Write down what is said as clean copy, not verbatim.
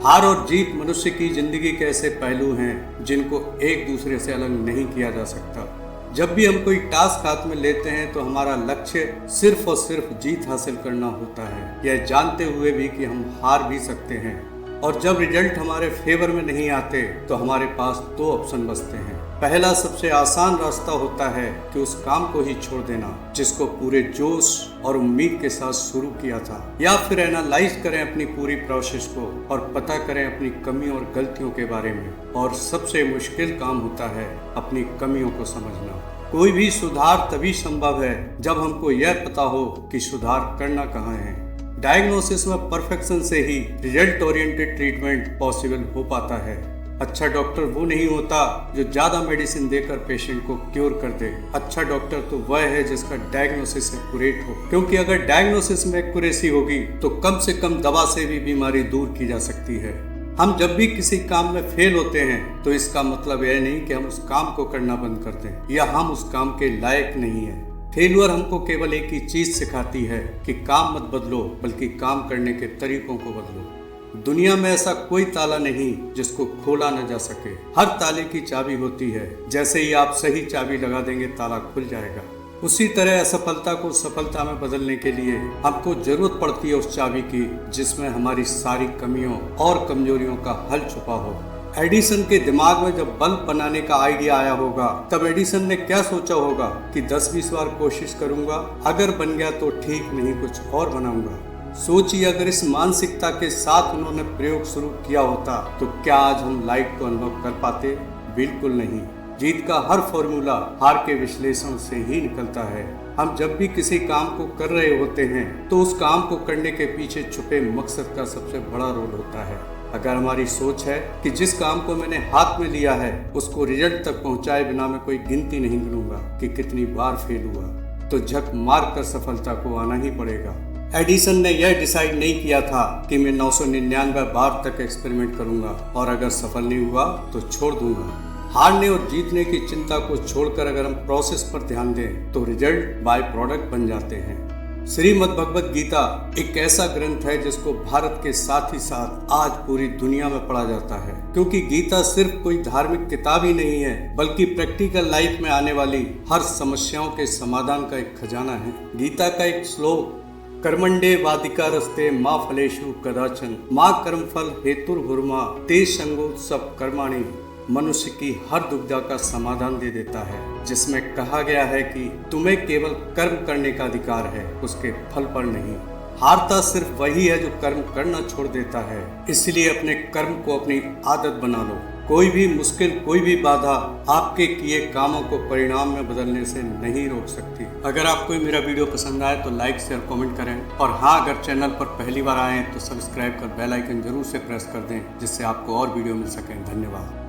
हार और जीत मनुष्य की जिंदगी के ऐसे पहलू हैं जिनको एक दूसरे से अलग नहीं किया जा सकता। जब भी हम कोई टास्क हाथ में लेते हैं तो हमारा लक्ष्य सिर्फ और सिर्फ जीत हासिल करना होता है, यह जानते हुए भी कि हम हार भी सकते हैं। और जब रिजल्ट हमारे फेवर में नहीं आते तो हमारे पास दो ऑप्शन बचते हैं। पहला सबसे आसान रास्ता होता है कि उस काम को ही छोड़ देना जिसको पूरे जोश और उम्मीद के साथ शुरू किया था, या फिर एनालाइज करें अपनी पूरी प्रोसेस को और पता करें अपनी कमियों और गलतियों के बारे में। और सबसे मुश्किल काम होता है अपनी कमियों को समझना। कोई भी सुधार तभी संभव है जब हमको यह पता हो कि सुधार करना कहाँ है। डायग्नोसिस में परफेक्शन से ही रिजल्ट ओरिएंटेड ट्रीटमेंट पॉसिबल हो पाता है। अच्छा डॉक्टर वो नहीं होता जो ज्यादा मेडिसिन देकर पेशेंट को क्योर कर दे। अच्छा डॉक्टर तो वह है जिसका डायग्नोसिस एक्यूरेट हो, क्योंकि अगर डायग्नोसिस में एक्यूरेसी होगी तो कम से कम दवा से भी बीमारी दूर की जा सकती है। हम जब भी किसी काम में फेल होते हैं तो इसका मतलब यह नहीं कि हम उस काम को करना बंद कर दें या हम उस काम के लायक नहीं है। फेल्यूर हमको केवल एक ही चीज सिखाती है कि काम मत बदलो, बल्कि काम करने के तरीकों को बदलो। दुनिया में ऐसा कोई ताला नहीं जिसको खोला न जा सके। हर ताले की चाबी होती है, जैसे ही आप सही चाबी लगा देंगे ताला खुल जाएगा। उसी तरह असफलता को सफलता में बदलने के लिए हमको जरूरत पड़ती है उस चाबी की जिसमें हमारी सारी कमियों और कमजोरियों का हल छुपा हो। एडिसन के दिमाग में जब बल्ब बनाने का आइडिया आया होगा तब एडिसन ने क्या सोचा होगा कि 10-20 बार कोशिश करूंगा, अगर बन गया तो ठीक, नहीं कुछ और बनाऊंगा। सोचिए अगर इस मानसिकता के साथ उन्होंने प्रयोग शुरू किया होता तो क्या आज हम लाइट को अनुभव कर पाते? बिल्कुल नहीं। जीत का हर फॉर्मूला हार के विश्लेषण से ही निकलता है। हम जब भी किसी काम को कर रहे होते हैं तो उस काम को करने के पीछे छुपे मकसद का सबसे बड़ा रोल होता है। अगर हमारी सोच है कि जिस काम को मैंने हाथ में लिया है उसको रिजल्ट तक पहुंचाए बिना मैं कोई गिनती नहीं गिनूंगा कि कितनी बार फेल हुआ, तो झक मार कर सफलता को आना ही पड़ेगा। एडिसन ने यह डिसाइड नहीं किया था कि मैं 999 बार तक एक्सपेरिमेंट करूंगा और अगर सफल नहीं हुआ तो छोड़ दूंगा। हारने और जीतने की चिंता को छोड़कर अगर हम प्रोसेस पर ध्यान दें तो रिजल्ट बाय प्रोडक्ट बन जाते हैं। श्रीमद् भगवद गीता एक ऐसा ग्रंथ है जिसको भारत के साथ ही साथ आज पूरी दुनिया में पढ़ा जाता है, क्योंकि गीता सिर्फ कोई धार्मिक किताब ही नहीं है बल्कि प्रैक्टिकल लाइफ में आने वाली हर समस्याओं के समाधान का एक खजाना है। गीता का एक श्लोक, कर्मंडे वादिका रस्ते माँ फलेषु कदाचन माँ कर्मफल हेतुर्भुर्मा ते संगोत्सव कर्माणि, मनुष्य की हर दुविधा का समाधान दे देता है, जिसमें कहा गया है कि तुम्हें केवल कर्म करने का अधिकार है, उसके फल पर नहीं। हारता सिर्फ वही है जो कर्म करना छोड़ देता है। इसलिए अपने कर्म को अपनी आदत बना लो। कोई भी मुश्किल, कोई भी बाधा आपके किए कामों को परिणाम में बदलने से नहीं रोक सकती। अगर आपको मेरा वीडियो पसंद आए तो लाइक शेयर कमेंट करें, और हाँ, अगर चैनल पर पहली बार आए तो सब्सक्राइब कर बेल आइकन जरूर से प्रेस कर दें जिससे आपको और वीडियो मिल सकें। धन्यवाद।